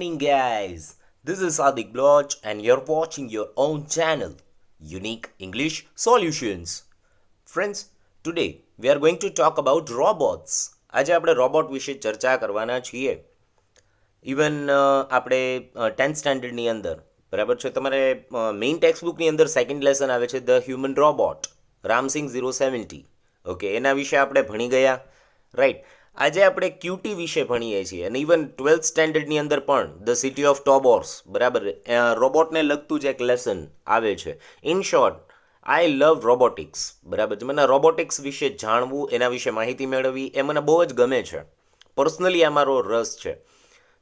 morning, guys. This is Adik Bloch, and you're watching your own channel, Unique English Solutions. Friends, today we are going to talk about robots. આજે આપણે robot વિશે ચર્ચા કરવાના છીએ. Even આપણે 10th સ્ટાન્ડર્ડની અંદર બરાબર છે તમારે મેઇન ટેક્સ્ટબુકની અંદર સેકન્ડ લેસન આવે છે the human robot Ram Singh 070. Okay, એના વિશે આપણે ભણી ગયા, રાઈટ. આજે આપણે ક્યુટી વિશે ભણીએ છીએ અને ઇવન 12th સ્ટાન્ડર્ડની અંદર પણ ધ સિટી ઓફ ટોબોર્સ બરાબર રોબોટને લગતું જ એક લેસન આવે છે. In short, I love robotics બરાબર છે. મને રોબોટિક્સ વિશે જાણવું, એના વિશે માહિતી મેળવવી એ મને બહુ જ ગમે છે. પર્સનલી આ મારો રસ છે.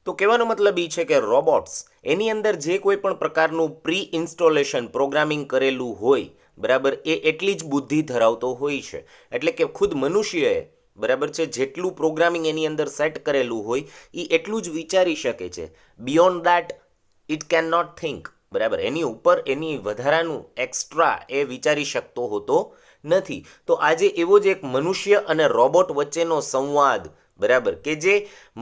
તો કહેવાનો મતલબ એ છે કે રોબોટ્સ એની અંદર જે કોઈ પણ પ્રકારનું પ્રી ઇન્સ્ટોલેશન પ્રોગ્રામિંગ કરેલું હોય બરાબર એ એટલી જ બુદ્ધિ ધરાવતો હોય છે. એટલે કે ખુદ મનુષ્યએ બરાબર છે જેટલું પ્રોગ્રામિંગ એની અંદર સેટ કરેલું હોય એ એટલું જ વિચારી શકે છે. Beyond that it can not think બરાબર. એની ઉપર એની વધારાનું એક્સ્ટ્રા એ વિચારી શકતો હોતો નથી. તો આજે એવો જ એક મનુષ્ય અને રોબોટ વચ્ચેનો સંવાદ બરાબર કે જે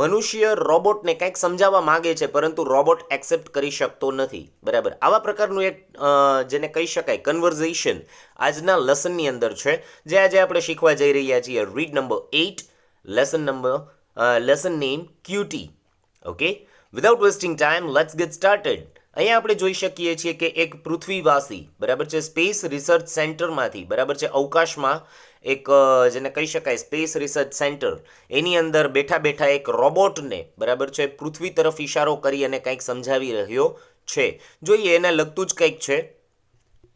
મનુષ્ય રોબોટને કંઈક સમજાવવા માગે છે પરંતુ રોબોટ એક્સેપ્ટ કરી શકતો નથી બરાબર. આવા પ્રકારનું એક જેને કહી શકાય કન્વર્ઝેશન આજના લેસનની અંદર છે, જે આજે આપણે શીખવા જઈ રહ્યા છીએ. Read number 8, lesson name cutie. Okay, without wasting time let's gate started. અહીંયા આપણે જોઈ શકીએ છીએ કે એક પૃથ્વીવાસી બરાબર છે સ્પેસ રિસર્ચ સેન્ટરમાંથી બરાબર છે અવકાશમાં એક જેને કહી શકાય સ્પેસ રિસર્ચ સેન્ટર એની અંદર બેઠા બેઠા એક રોબોટને બરાબર છે પૃથ્વી તરફ ઇશારો કરી અને કંઈક સમજાવી રહ્યો છે. જોઈએ એને લગતું જ કંઈક છે.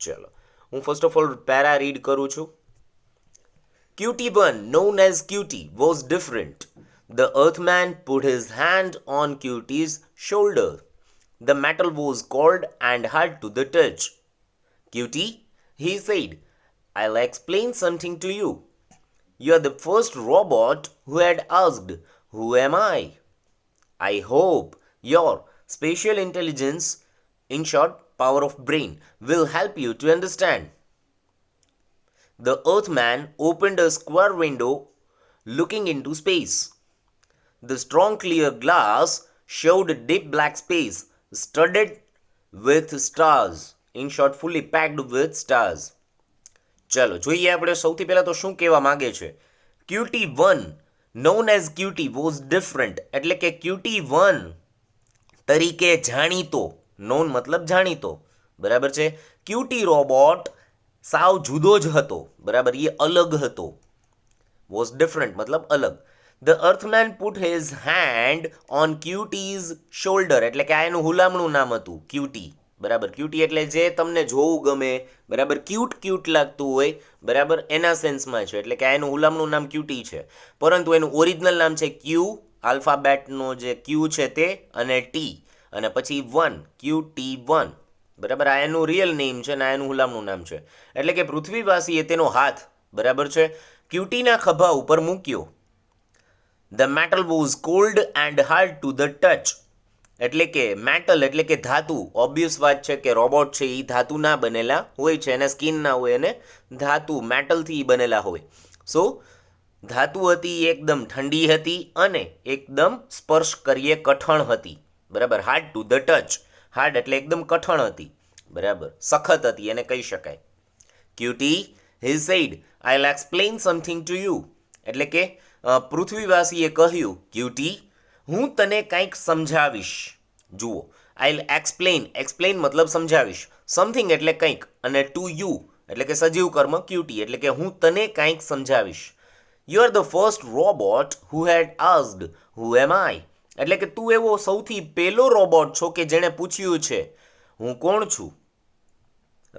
ચલો હું first of all para read કરું છું. QT1, known as QT, was different. The Earthman put his hand on QT's shoulder. The metal was cold and hard to the touch. QT, he said, I'll explain something to you. You're the first robot who had asked, Who am I? I hope your spatial intelligence, in short, power of brain, will help you to understand. The Earthman opened a square window looking into space. The strong clear glass showed a deep black space studded with stars. In short, fully packed with stars. ચલો જોઈએ આપણે સૌથી પહેલા તો શું કહેવા માંગે છે. QT1 known as QT was different એટલે કે QT1 તરીકે જાણીતો, known મતલબ જાણીતો બરાબર છે. QT રોબોટ સાવ જુદો જ હતો બરાબર, એ અલગ હતો. was different મતલબ અલગ. The Earthman put his hand on QT's shoulder એટલે કે આ એનું હુલામણું નામ હતું QT બરાબર. QT એટલે જે તમને જોવું ગમે બરાબર, ક્યુટ લાગતું હોય બરાબર, એના સેન્સમાં છે. એટલે કે આ એનું હુલામણું નામ QT છે, પરંતુ એનું ઓરિજિનલ નામ છે Q, આલ્ફાબેટનો જે Q છે તે અને T અને પછી 1, QT1 બરાબર. આ એનું રિયલ નેમ છે અને આ એનું હુલામણું નામ છે. એટલે કે પૃથ્વીવાસીએ તેનો હાથ બરાબર છે QTના ખભા ઉપર મૂક્યો. The metal was cold and hard to the touch. એટલે કે મેટલ એટલે કે ધાતુ. ઓબ્વિયસ વાત છે કે રોબોટ છે એ ધાતુના બનેલા હોય છે, એને સ્કિન ના હોય અને ધાતુ મેટલથી બનેલા હોય. સો ધાતુ હતી એકદમ ઠંડી હતી અને એકદમ સ્પર્શ કરીએ કઠણ હતી બરાબર. Hard to the touch, hard એટલે એકદમ કઠણ હતી બરાબર, સખત હતી એને કહી શકાય. QT, he said, I'll explain something to you. એટલે કે પૃથ્વીવાસીએ કહ્યું QT, હું તને કંઈક સમજાવીશ. જુઓ, આઈલ એક્સપ્લેન મતલબ સમજાવીશ, સમથિંગ એટલે કંઈક અને ટુ યુ એટલે કે સજીવ કર્મ QT એટલે કે હું તને કંઈક સમજાવીશ. You are the first robot who had asked who am I એટલે કે તું એવો સૌથી પહેલો રોબોટ છો કે જેણે પૂછ્યું છે હું કોણ છું,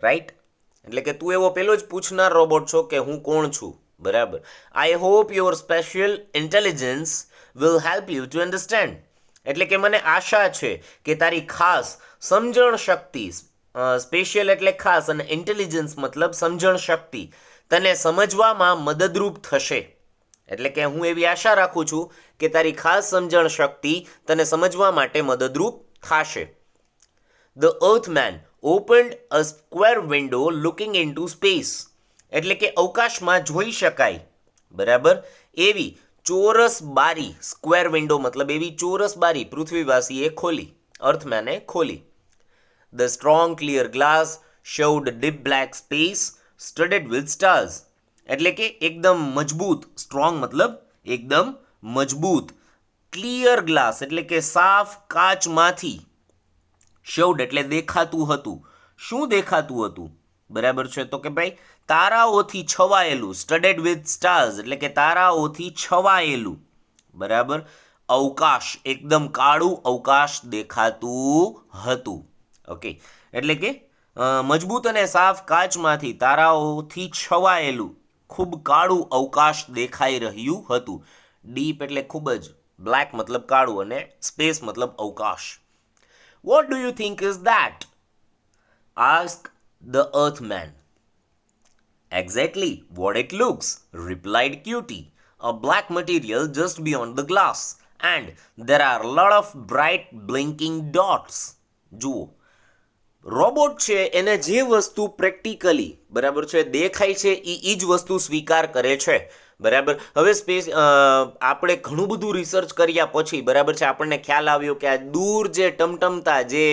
રાઈટ. એટલે કે તું એવો પહેલો જ પૂછનાર રોબોટ છો કે હું કોણ છું બરાબર. I hope your special intelligence will help you to understand એટલે કે મને આશા છે કે તારી ખાસ સમજણ શક્તિ, સ્પેશિયલ એટલે ખાસ અને ઇન્ટેલિજન્સ મતલબ સમજણ શક્તિ, તને સમજવામાં મદદરૂપ થશે. એટલે કે હું એવી આશા રાખું છું કે તારી ખાસ સમજણ શક્તિ તને સમજવા માટે મદદરૂપ થશે. The Earthman opened a square window looking into space. એટલે કે અવકાશમાં જોઈ શકાય બરાબર એવી ચોરસ બારી, સ્ક્વેર વિન્ડો મતલબ એવી ચોરસ બારી પૃથ્વીવાસીએ ખોલી અર્થમેને ખોલી. The strong clear glass showed deep black space studded with stars. એટલે કે એકદમ મજબૂત, સ્ટ્રોંગ મતલબ એકદમ મજબૂત, ક્લિયર ગ્લાસ એટલે કે સાફ કાચમાંથી, શોડ એટલે દેખાતું હતું. શું દેખાતું હતું? બરાબર છે, તો કે ભાઈ તારાઓથી છવાયેલું, સ્ટડેડ વિથ સ્ટાર્સ એટલે કે તારાઓથી છવાયેલું, બરાબર, અવકાશ, એકદમ કાળું અવકાશ દેખાતું હતું. ઓકે, એટલે કે મજબૂત અને સાફ કાચમાંથી તારાઓથી છવાયેલું ખૂબ કાળું અવકાશ દેખાઈ રહ્યું હતું. ડીપ એટલે ખૂબ જ, બ્લેક મતલબ કાળું અને સ્પેસ મતલબ અવકાશ. What do you think is that? Asked the Earthman. Exactly what it looks, replied Cutie. A black material just beyond the glass, and there are a lot of bright blinking dots. જુઓ, robot છે એને જે વસ્તુ practically, બરાબર છે, દેખાય છે એ જ વસ્તુ સ્વીકાર કરે છે. બરાબર, હવે આપણે ઘણું બધું રિસર્ચ કર્યા પછી, બરાબર છે, આપણને ખ્યાલ આવ્યો કે આ દૂર જે ટમટમતા જે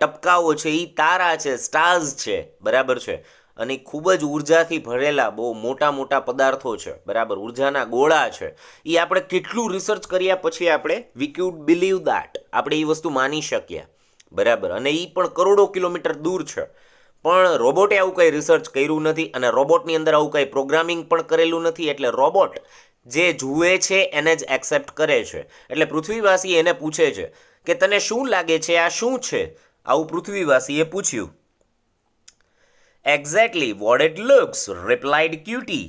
ટપકાઓ છે એ તારા છે, સ્ટાર્સ છે, બરાબર છે, અને ખૂબ જ ઉર્જાથી ભરેલા બહુ મોટા મોટા પદાર્થો છે, બરાબર, ઉર્જાના ગોળા છે. એ આપણે કેટલું રિસર્ચ કર્યા પછી આપણે વી કુડ બિલીવ દેટ, આપણે એ વસ્તુ માની શક્યા, બરાબર, અને એ પણ કરોડો કિલોમીટર દૂર છે. પણ રોબોટે આવું કંઈ રિસર્ચ કર્યું નથી અને રોબોટની અંદર આવું કંઈ પ્રોગ્રામિંગ પણ કરેલું નથી. એટલે રોબોટ જે જુએ છે એને જ એક્સેપ્ટ કરે છે. એટલે પૃથ્વીવાસી એને પૂછે છે કે તને શું લાગે છે આ શું છે? આવું પૃથ્વીવાસીએ પૂછ્યું. Exactly what it looks, replied cutie.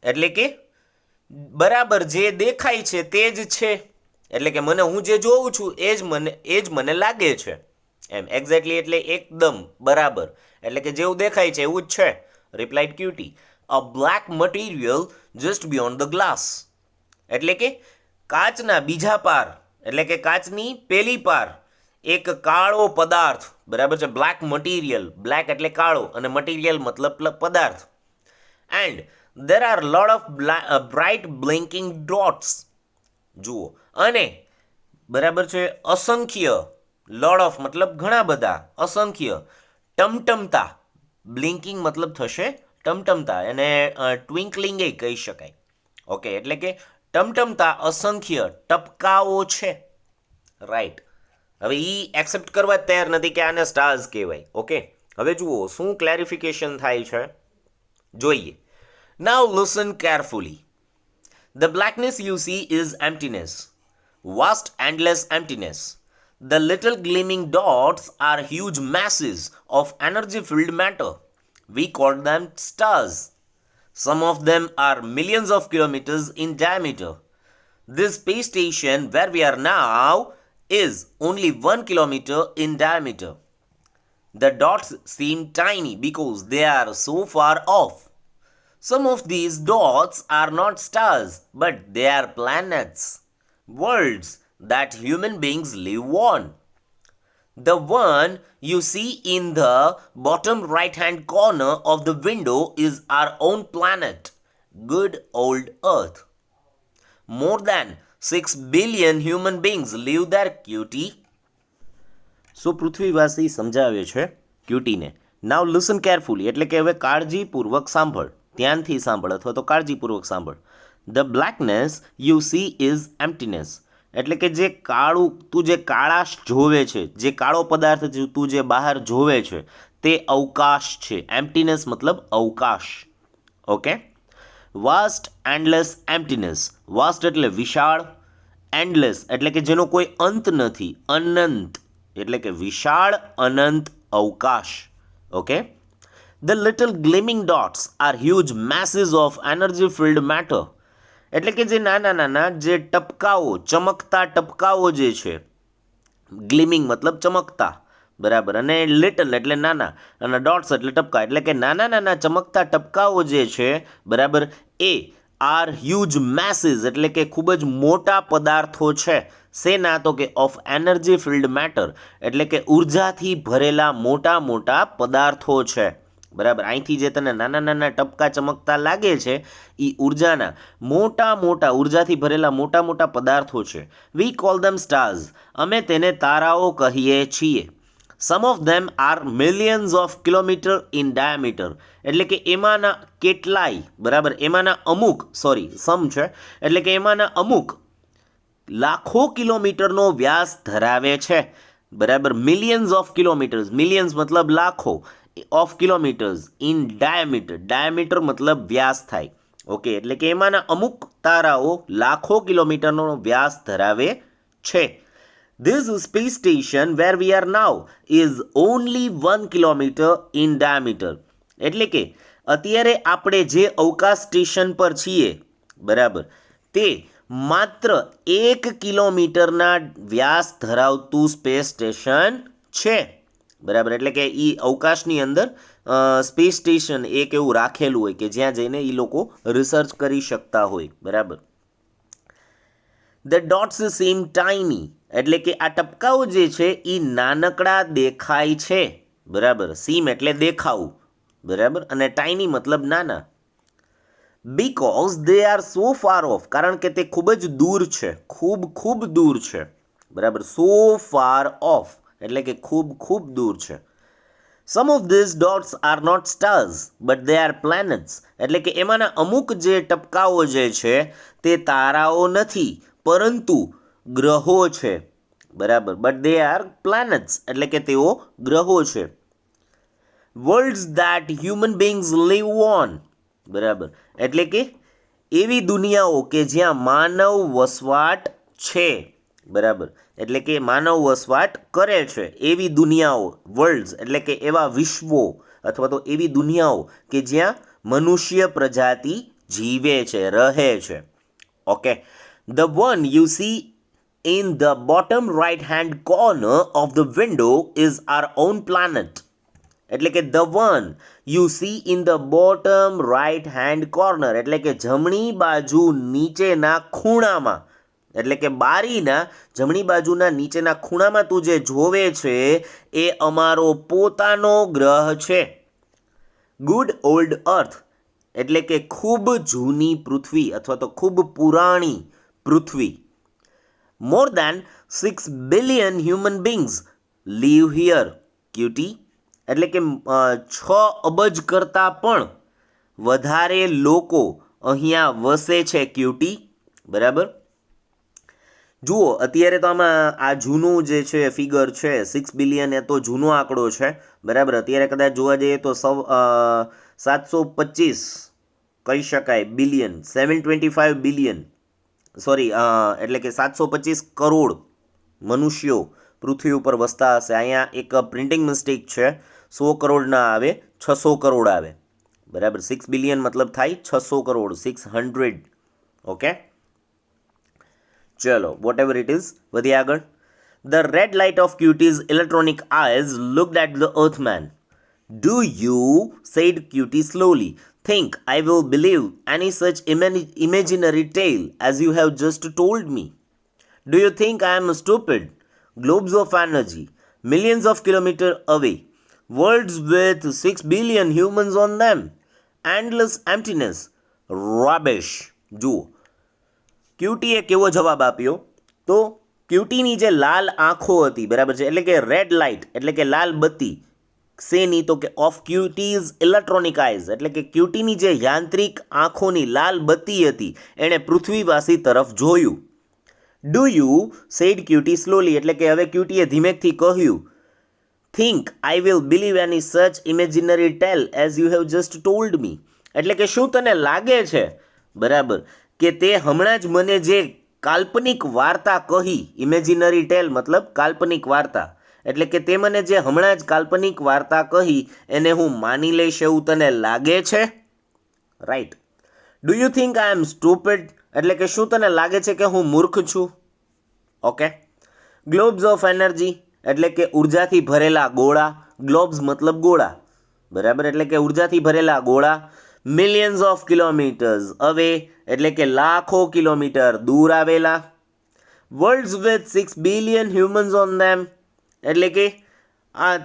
એટલે કે બરાબર જે દેખાય છે તે જ છે, એટલે કે હું જે જોઉં છું એ જ મને લાગે છે એમ. એક્ઝેક્ટલી એટલે એકદમ બરાબર, એટલે કે જેવું દેખાય છે એવું જ છે. Replied cutie. A black material just beyond the glass. એટલે કે કાચના બીજા પાર, એટલે કે કાચની પેલી પાર એક કાળો પદાર્થ, બરાબર છે, બ્લેક મટીરિયલ, બ્લેક એટલે કાળો અને મટીરિયલ મતલબ પદાર્થ. And there are lot of bright blinking dots. જુઓ, અને બરાબર છે અસંખ્ય, લોટ ઓફ મતલબ ઘણા બધા, અસંખ્ય ટમટમતા, બ્લિંકિંગ મતલબ થશે ટમટમતા, એને ટ્વિંકલિંગ એ કહી શકાય. ઓકે, એટલે કે ટમટમતા અસંખ્ય ટપકાઓ છે. રાઈટ. હવે એ એક્સેપ્ટ કરવા જ તૈયાર નથી કે આને સ્ટાર્સ કહેવાય. ઓકે, હવે જુઓ શું ક્લેરિફિકેશન થાય છે, જોઈએ. Now listen carefully. The blackness you see is emptiness, vast endless emptiness. The little gleaming dots are huge masses of energy-filled matter. We call them stars. Some of them are millions of kilometers in diameter. This space station where we are now is only 1 kilometer in diameter. The dots seem tiny because they are so far off. Some of these dots are not stars, but they are planets, worlds that human beings live on. The one you see in the bottom right-hand corner of the window is our own planet, good old Earth. More than 6 billion human beings live there, cutie. So પૃથ્વીવાસી સમજાવે છે ક્યુટીને. Now listen carefully, એટલે કે હવે કાળજીપૂર્વક સાંભળ, ધ્યાનથી સાંભળ અથવા તો કાળજીપૂર્વક સાંભળ. The blackness you see is emptiness. એટલે કે જે કાળું, તું જે કાળાશ જોવે છે, જે કાળો પદાર્થ તું જે બહાર જોવે છે તે અવકાશ છે. એમ્પ્ટીનેસ મતલબ અવકાશ. Okay. Vast endless emptiness. Vast એટલે વિશાળ, એન્ડલેસ એટલે કે જેનો કોઈ અંત નથી, અનંત એટલે કે વિશાળ અનંત અવકાશ. Okay. The little gleaming dots are huge masses of energy-filled matter. એટલે કે જે નાના નાના જે ટપકાઓ, ચમકતા ટપકાઓ જે છે, ગ્લિમિંગ મતલબ ચમકતા, બરાબર, અને લિટલ એટલે નાના, અને ડોટ્સ એટલે ટપકા, એટલે કે નાના નાના ચમકતા ટપકાઓ જે છે, બરાબર, એ આર હ્યુજ મેસીસ એટલે કે ખૂબ જ મોટા પદાર્થો છે. શેના? તો કે ઓફ એનર્જી ફિલ્ડ મેટર એટલે કે ઉર્જાથી ભરેલા મોટા મોટા પદાર્થો છે. બરાબર. અહીંથી જે તને નાના નાના ટપકા ચમકતા લાગે છે એ ઉર્જાના મોટા મોટા ઉર્જાથી ભરેલા મોટા મોટા પદાર્થો છે. We call them stars. અમે તેને તારાઓ કહીએ છીએ. Some of them are millions of kilometre in diameter. એટલે કે એમાંના કેટલાય, બરાબર, એમાંના અમુક, સોરી સમ છે, એટલે કે એમાંના અમુક લાખો કિલોમીટરનો વ્યાસ ધરાવે છે. બરાબર. મિલિયન્સ ઓફ કિલોમીટર્સ, મિલિયન્સ મતલબ લાખો, of kilometres in diameter, diameter મતલબ વ્યાસ થાય. ઓકે, એટલે કે એમાંના અમુક તારાઓ લાખો કિલોમીટરનો વ્યાસ ધરાવે છે. This space station where we are now is only 1 kilometer in diameter. એટલે કે અત્યારે આપણે જે અવકાશ સ્ટેશન પર છીએ, બરાબર, તે માત્ર 1 કિલોમીટરના વ્યાસ ધરાવતું સ્પેસ સ્ટેશન છે. બરાબર. એટલે કે એ અવકાશની અંદર સ્પેસ સ્ટેશન એક એવું રાખેલું હોય કે જ્યાં જઈને એ લોકો રિસર્ચ કરી શકતા હોય. બરાબર. The dots seem tiny. એટલે કે આ ટપકાઓ જે છે એ નાનકડા દેખાય છે. બરાબર. સીમ એટલે દેખાવું. બરાબર. અને ટાઇની મતલબ નાના. Because they are so far of. કારણ કે તે ખૂબ જ દૂર છે, ખૂબ દૂર છે. બરાબર. સો ફાર ઓફ એટલે કે ખૂબ દૂર છે. Some of this dots are not stars but they are planets. એટલે કે એમાંના અમુક જે ટપકાઓ જે છે તે તારાઓ નથી પરંતુ ગ્રહો છે. બરાબર. બટ દે આર પ્લેનેટ્સ એટલે કે તેઓ ગ્રહો છે. Worlds that human beings live on. બરાબર. એટલે કે એવી દુનિયાઓ કે જ્યાં માનવ વસવાટ છે. બરાબર. એટલે કે માનવ વસવાટ કરે છે એવી દુનિયાઓ. વર્લ્ડ્સ એટલે કે એવા વિશ્વો અથવા તો એવી દુનિયાઓ કે જ્યાં મનુષ્ય પ્રજાતિ જીવે છે, રહે છે. Okay. The one you see in the bottom right hand corner of the window is our own planet. એટલે કે the one you see in the bottom right hand corner એટલે કે જમણી બાજુ નીચેના ખૂણામાં, એટલે કે બારીના જમણી બાજુના નીચેના ખૂણામાં તું જે જોવે છે એ અમારો પોતાનો ગ્રહ છે. ગુડ ઓલ્ડ અર્થ એટલે કે ખૂબ જૂની પૃથ્વી અથવા તો ખૂબ પુરાણી પૃથ્વી. More than 6 billion human beings live here. Cutie એટલે કે 6 અબજ કરતાં પણ વધારે લોકો અહીંયા વસે છે. ક્યુટી. બરાબર. જુઓ, અત્યારે તો આમાં આ જૂનું જે છે ફિગર છે 6 બિલિયન, એ તો જૂનો આંકડો છે. બરાબર. અત્યારે કદાચ જોવા જઈએ તો 725 કહી શકાય બિલિયન, 725 બિલિયન, સોરી, એટલે કે 725 કરોડ મનુષ્યો પૃથ્વી ઉપર વસતા હશે. અહીંયા એક પ્રિન્ટિંગ મિસ્ટેક છે, 100 કરોડ ના આવે, 600 કરોડ આવે. બરાબર. 6 બિલિયન મતલબ થાય 600 કરોડ, 600. ઓકે, ચલો, વોટ એવર ઇટ ઇઝ, વધીએ આગળ. The red light of Cutie's electronic eyes looked at the earthman. Do you, said Cutie slowly, think I will believe any such imaginary tale as you have just told me? Do you think I am stupid? Globes of energy, millions of kilometers away, worlds with 6 billion humans on them, endless emptiness, rubbish. જુઓ, ક્યુટીએ કેવો જવાબ આપ્યો? તો ક્યુટીની જે લાલ આંખો હતી, બરાબર છે, એટલે કે રેડ લાઇટ એટલે કે લાલ બત્તી શેની? તો કે ઓફ ક્યુટીઝ ઇલેક્ટ્રોનિક આઈઝ એટલે કે ક્યુટીની જે યાંત્રિક આંખોની લાલ બત્તી હતી એણે પૃથ્વીવાસી તરફ જોયું. Do you, said Cutie slowly એટલે કે હવે ક્યુટીએ ધીમેકથી કહ્યું, think I will believe any such imaginary tale as you have just told me. એટલે કે શું તને લાગે છે, બરાબર, કે તે હમણાં જ મને જે કાલ્પનિક વાર્તા કહી, ઇમેજિનરી ટેલ મતલબ કાલ્પનિક વાર્તા, એટલે કે તે મને જે હમણાં જ કાલ્પનિક વાર્તા કહી એને હું માની લઈશ એવું તને લાગે છે? Right. Do you think I am stupid એટલે કે શું તને લાગે છે કે હું મૂર્ખ છું? ઓકે. ગ્લોબ્સ ઓફ એનર્જી એટલે કે ઉર્જાથી ભરેલા ગોળા. ગ્લોબ્સ મતલબ ગોળા. બરાબર. એટલે કે ઉર્જાથી ભરેલા ગોળા. મિલિયન્સ ઓફ કિલોમીટર્સ અવે એટલે કે લાખો કિલોમીટર દૂર આવેલા. World's with 6 billion humans on ધેમ એટલે કે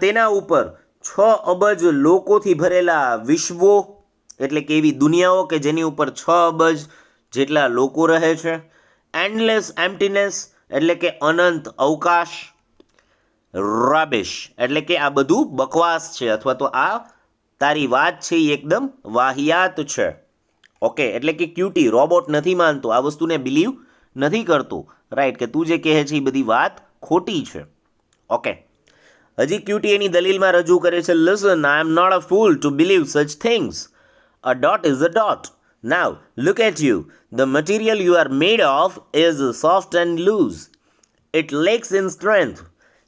તેના ઉપર 6 અબજ લોકોથી ભરેલા વિશ્વો એટલે કે એવી દુનિયાઓ કે જેની ઉપર 6 અબજ જેટલા લોકો રહે છે. એન્ડલેસ એમ્પ્ટીનેસ એટલે કે અનંત અવકાશ. રબિશ એટલે કે આ બધું બકવાસ છે અથવા તો આ તારી વાત છે એ એકદમ વાહિયાત છે. ઓકે, એટલે કે ક્યુટી રોબોટ નથી માનતો, આ વસ્તુને બિલીવ નથી કરતો, રાઈટ, કે તું જે કહે છે એ બધી વાત ખોટી છે. ઓકે, હજી ક્યુટી એની દલીલમાં રજૂ કરે છે, listen, I am not a fool to believe such things. A dot is a dot. Now look at you. The material you are made of is soft and loose. It lacks in strength.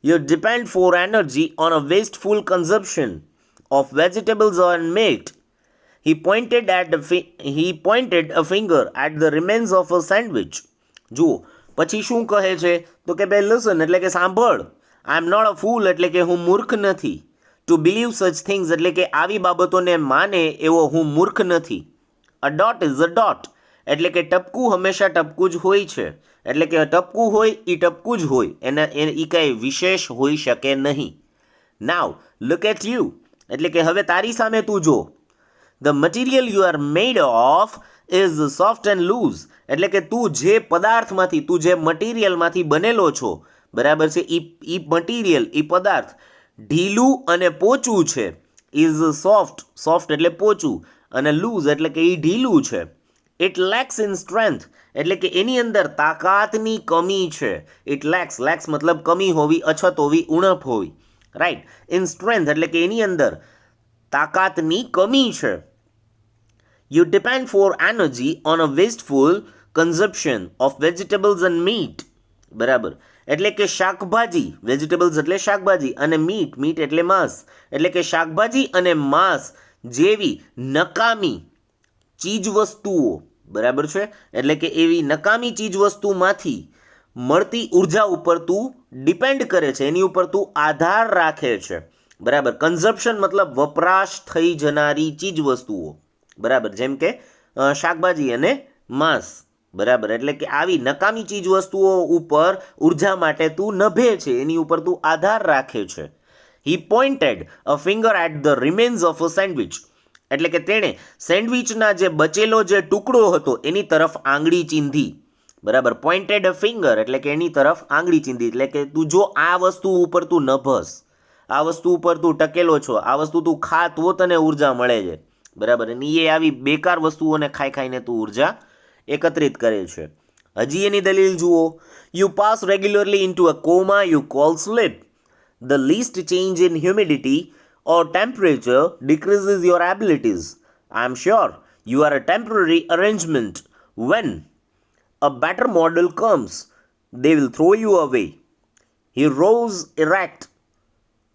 You depend for energy on a wasteful consumption of vegetables and meat. He pointed a finger at the remains of a sandwich. જુઓ પછી શું કહે છે તો કે ભાઈ listen એટલે કે સાંભળ, આઈ એમ નોટ અ ફૂલ એટલે કે હું મૂર્ખ નથી, ટુ બિલીવ સચ થિંગ્સ એટલે કે આવી બાબતોને માને એવો હું મૂર્ખ નથી. અ ડોટ ઇઝ અ ડોટ એટલે કે ટપકું હંમેશા ટપકું જ હોય છે, એટલે કે ટપકું હોય એ ટપકું જ હોય, એ કાંઈ વિશેષ હોઈ શકે નહીં. નાવ લુક એટ યુ એટલે કે હવે તારી સામે તું જો. The material you are made of is soft and loose એટલે કે તું જે પદાર્થમાંથી, તું જે મટીરિયલમાંથી બનેલો છો, બરાબર છે, એ મટીરિયલ, એ પદાર્થ ઢીલું અને પોચું છે. ઇઝ સોફ્ટ, સોફ્ટ એટલે પોચું, અને લૂઝ એટલે કે એ ઢીલું છે. ઇટ લેક્સ ઇન સ્ટ્રેન્થ એટલે કે એની અંદર તાકાતની કમી છે. ઇટ લેક્સ, લેક્સ મતલબ કમી હોવી, અછત હોવી, ઉણપ હોવી, રાઈટ. ઇન સ્ટ્રેન્થ એટલે કે એની અંદર તાકાતની કમી છે. You depend for energy on a wasteful consumption of vegetables and meat. બરાબર, એટલે કે શાકભાજી, વેજીટેબલ્સ એટલે શાકભાજી, અને મીટ, મીટ એટલે માંસ, એટલે કે શાકભાજી અને માંસ જેવી નકામી ચીજ વસ્તુઓ, બરાબર છે, એટલે કે એવી નકામી ચીજ વસ્તુમાંથી મળતી ઉર્જા ઉપર તું ડિપેન્ડ કરે છે, એની ઉપર તું આધાર રાખે છે. બરાબર, કન્ઝપ્શન મતલબ વપરાશ થઈ જનારી ચીજ વસ્તુઓ, બરાબર, જેમ કે શાકભાજી અને માંસ, બરાબર, એટલે કે આવી નકામી ચીજ વસ્તુઓ ઉપર ઉર્જા માટે તું નભે છે, એની ઉપર તું આધાર રાખે છે. He pointed a finger at the remains of a sandwich એટલે કે તેણે સેન્ડવિચના જે બચેલો જે ટુકડો હતો એની તરફ આંગળી ચીંધી. બરાબર, પોઇન્ટેડ અ ફિંગર એટલે કે એની તરફ આંગળી ચીંધી, એટલે કે તું જો આ વસ્તુ ઉપર તું નભસ, આ વસ્તુ ઉપર તું ટકેલો છો, આ વસ્તુ તું ખા તો તને ઉર્જા મળે છે, બરાબર, અને એ આવી બેકાર વસ્તુઓને ખાઈ ખાઈને તું ઉર્જા એકત્રિત કરે છે. હજી એની દલીલ જુઓ. You pass regularly into a coma you call sleep. The least change in humidity or temperature decreases your abilities. I am sure you are a temporary arrangement. When a better model comes, they will throw you away. He rose erect.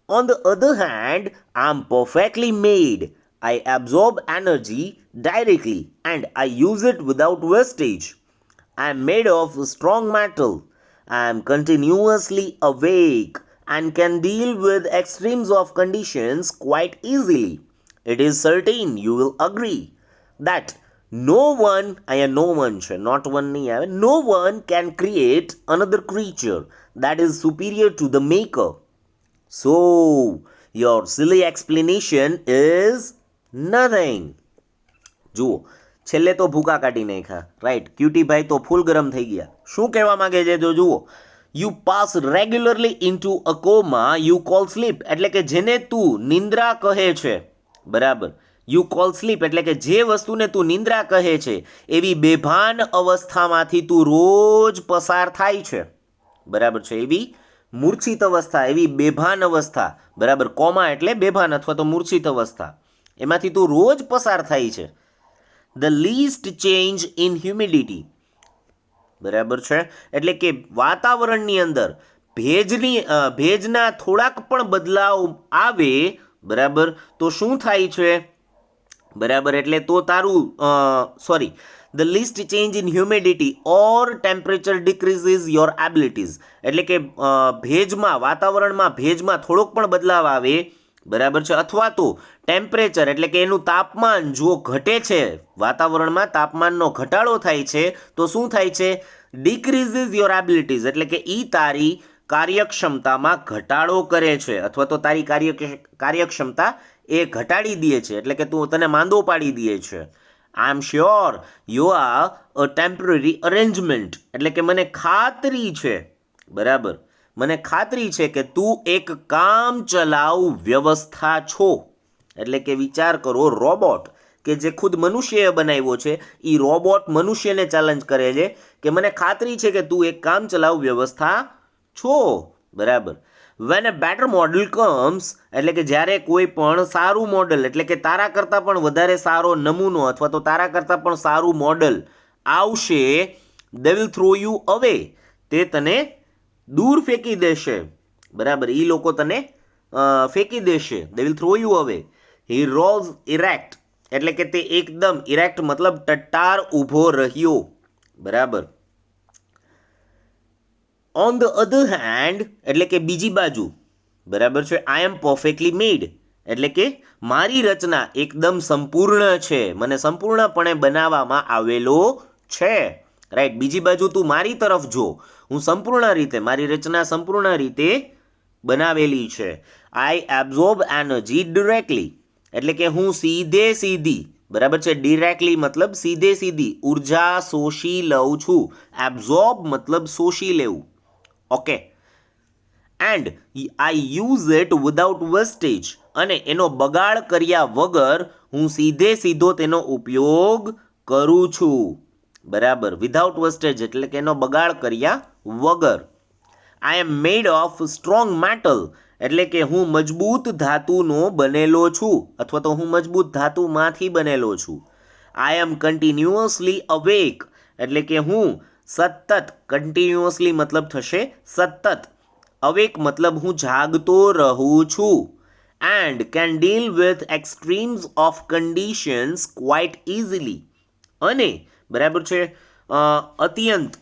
On the other hand, I am perfectly made. I absorb energy directly and I use it without wastage. I am made of strong metal. I am continuously awake and can deal with extremes of conditions quite easily. It is certain you will agree that no one, no one, not one, no one can create another creature that is superior to the maker. So, your silly explanation is nothing. જુઓ, છેલ્લે તો ભૂકા કાઢી નાખ્યા, right. Cutie ભાઈ તો ફૂલ ગરમ થઈ ગયા. શું કહેવા માંગે છે જો જુઓ. You pass regularly into a coma you call sleep એટલે કે જેને તું નિંદ્રા કહે છે, બરાબર, યુ કોલ સ્લીપ એટલે કે જે વસ્તુને તું નિંદ્રા કહે છે એવી બેભાન અવસ્થામાંથી તું રોજ પસાર થાય છે, બરાબર છે, એવી મૂર્છિત અવસ્થા, એવી બેભાન અવસ્થા, બરાબર, કોમા એટલે બેભાન અથવા તો મૂર્છિત અવસ્થા, એમાંથી તું રોજ પસાર થાય છે. The least change in humidity, બરાબર છે, એટલે કે વાતાવરણની અંદર ભેજના થોડાક પણ બદલાવ આવે, બરાબર, તો શું થાય છે, બરાબર, એટલે તો તારું sorry, the least change in humidity or temperature decreases your abilities એટલે કે ભેજમાં, વાતાવરણમાં ભેજમાં થોડોક પણ બદલાવ આવે, બરાબર છે, અથવા તો ટેમ્પરેચર એટલે કે એનું તાપમાન જો ઘટે છે, વાતાવરણમાં તાપમાનનો ઘટાડો થાય છે, તો શું થાય છે, ડિક્રીઝિસ યોર એબિલિટીઝ એટલે કે એ તારી કાર્યક્ષમતામાં ઘટાડો કરે છે અથવા તો તારી કાર્યક્ષમતા એ ઘટાડી દે છે, એટલે કે તને માંદો પાડી દે છે. I am sure you are a temporary arrangement, એટલે કે મને ખાતરી છે, બરાબર, મને ખાતરી છે કે તું એક કામ ચલાઉ વ્યવસ્થા છો. એટલે કે વિચાર કરો, રોબોટ કે જે ખુદ મનુષ્યએ બનાવ્યો છે એ રોબોટ મનુષ્યને ચેલેન્જ કરે છે કે મને ખાતરી છે કે તું એક કામ ચલાવ વ્યવસ્થા છો, બરાબર. When a better model comes, એટલે કે જ્યારે કોઈ પણ સારું મોડલ, એટલે કે તારા કરતાં પણ વધારે સારો નમૂનો અથવા તો તારા કરતાં પણ સારું મોડલ આવશે, દે વિલ થ્રો યુ અવે, તે તને દૂર ફેંકી દેશે, બરાબર. એ લોકો તને ફેંકી દેશે, દે વિલ થ્રો યુ અવે. હી રોઝ ઇરેક્ટ, એટલે કે તે એકદમ ઇરેક્ટ મતલબ ટટ્ટાર ઊભો રહ્યો, બરાબર. ઓન ધ અધર હેન્ડ, એટલે કે બીજી બાજુ, બરાબર છે, આઈ એમ પરફેક્ટલી મેડ, એટલે કે મારી રચના એકદમ સંપૂર્ણ છે, મને સંપૂર્ણપણે બનાવવામાં આવેલો છે, રાઈટ. બીજી બાજુ તું મારી તરફ જો, હું સંપૂર્ણ રીતે, મારી રચના સંપૂર્ણ રીતે બનાવેલી છે. આઈ એબ્ઝોર્બ એનર્જી ડિરેક્ટલી, એટલે કે હું સીધી, બરાબર છે, ડિરેક્ટલી મતલબ સીધી ઉર્જા શોષી લઉં છું. એબ્ઝોર્બ મતલબ શોષી લેવું, okay. And I use it without wastage, અને એનો બગાડ કર્યા વગર હું સીધો તેનો ઉપયોગ કરું છું, બરાબર. વિધાઉટ વેસ્ટેજ એટલે કે એનો બગાડ કર્યા વગર. આઈ એમ મેડ ઓફ સ્ટ્રોંગ મેટલ, એટલે કે હું મજબૂત ધાતુનો બનેલો છું અથવા તો હું મજબૂત ધાતુમાંથી બનેલો છું. આઈ એમ કન્ટિન્યુઅસલી અવેક, એટલે કે હું સતત, કન્ટિન્યુઅસલી મતલબ થશે સતત, અવેક મતલબ હું જાગતો રહું છું. And can deal with extremes of conditions quite easily, અને બરાબર છે અત્યંત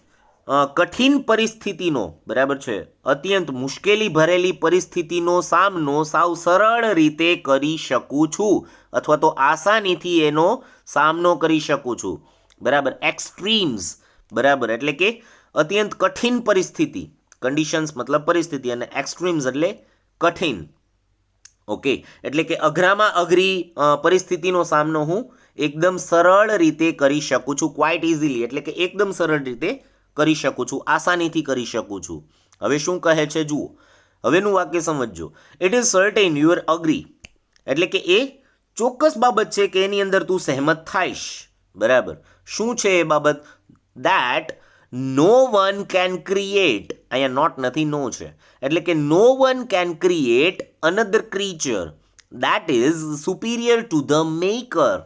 કઠિન પરિસ્થિતિનો, બરાબર છે, અત્યંત મુશ્કેલી ભરેલી પરિસ્થિતિનો સામનો સાવ સરળ રીતે કરી શકું છું અથવા તો આસાનીથી એનો સામનો કરી શકું છું, બરાબર. એક્સ્ટ્રીમ્સ, બરાબર, એટલે કે અત્યંત કઠિન પરિસ્થિતિ, કન્ડિશન્સ મતલબ પરિસ્થિતિ, અને એક્સ્ટ્રીમ્સ એટલે કઠિન, ઓકે. એટલે કે અઘરામાં અઘરી પરિસ્થિતિનો સામનો હું એકદમ સરળ રીતે કરી શકું છું, ક્વાઇટ ઇઝીલી, એટલે કે એકદમ સરળ રીતે કરી શકું છું, આસાનીથી કરી શકું છું. હવે શું કહે છે જુઓ, હવેનું વાક્ય સમજજો. It is certain you are agree, એટલે કે એ ચોક્કસ બાબત છે કે એની અંદર તું સહેમત થાઈશ, બરાબર. શું છે એ બાબત? That no one can create, અહીંયા નોટ નથી, નો છે, એટલે કે no one can create another creature that is superior to the maker,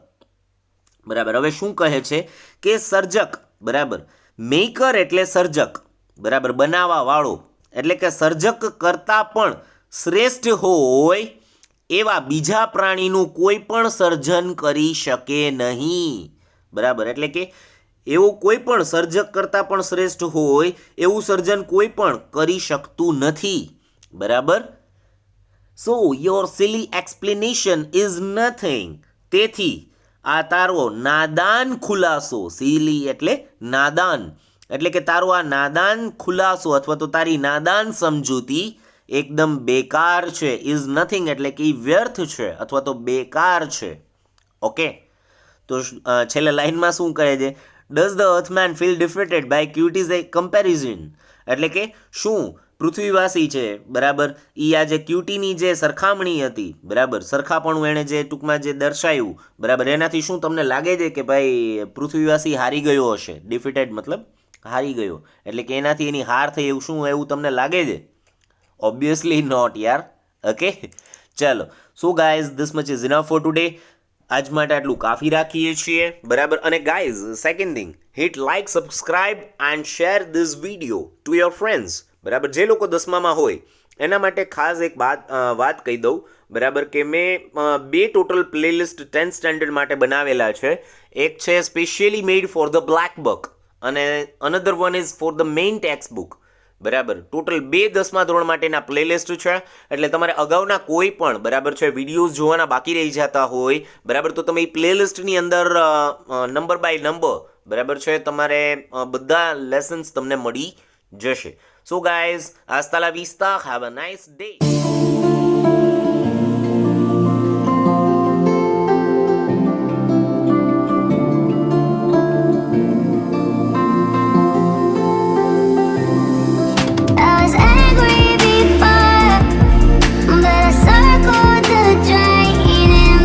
બરાબર. હવે શું કહે છે કે સર્જક, બરાબર, મેકર એટલે સર્જક, બરાબર, બનાવવા વાળો, એટલે કે સર્જક કરતાં પણ શ્રેષ્ઠ હોય એવા બીજા પ્રાણીનું કોઈ પણ સર્જન કરી શકે નહીં, બરાબર. એટલે કે એવું કોઈ પણ સર્જક કરતાં પણ શ્રેષ્ઠ હોય એવું સર્જન કોઈ પણ કરી શકતું નથી, બરાબર. સો your silly explanation is nothing, તેથી આ તારો નાદાન ખુલાસો, સિલી એટલે નાદાન, એટલે કે તારો આ નાદાન ખુલાસો અથવા તો તારી નાદાન સમજૂતી એકદમ બેકાર છે. ઇઝ નથિંગ એટલે કે વ્યર્થ છે અથવા તો બેકાર છે, ઓકે. તો છેલ્લે લાઈનમાં શું કહે છે? Does the earthman feel defeated by Cutie's a comparison, એટલે કે શું પૃથ્વીવાસી છે, બરાબર, એ આ જે ક્યુટીની જે સરખામણી હતી, બરાબર, સરખાપણું એણે જે ટૂંકમાં જે દર્શાવ્યું, બરાબર, એનાથી શું તમને લાગે છે કે ભાઈ પૃથ્વીવાસી હારી ગયો હશે? ડિફીટેડ મતલબ હારી ગયો, એટલે કે એનાથી એની હાર થઈ, એવું શું એવું તમને લાગે છે? ઓબ્વિયસલી નોટ યાર, ઓકે. ચાલો, so guys this much is enough for today. આજ માટે આટલું કાફી રાખીએ છીએ, બરાબર. અને guys second thing, hit like, subscribe and share this video to your friends, બરાબર. જે લોકો 10મામાં હોય એના માટે ખાસ એક વાત કહી દઉં, બરાબર, કે મેં 2 ટોટલ પ્લેલિસ્ટ 10th સ્ટેન્ડર્ડ માટે બનાવેલા છે. એક છે specially made for the black book અને another one is for the main text book, બરાબર. ટોટલ 2 10મા ધોરણ માટેના પ્લેલિસ્ટ છે. એટલે તમારે અગાઉના કોઈ પણ, બરાબર છે, વિડીયોઝ જોવાના બાકી રહી જતા હોય, બરાબર, તો તમે એ પ્લેલિસ્ટની અંદર નંબર બાય નંબર, બરાબર છે, તમારે બધા લેસન્સ તમને મળી જશે. So guys, hasta la vista, have a nice day.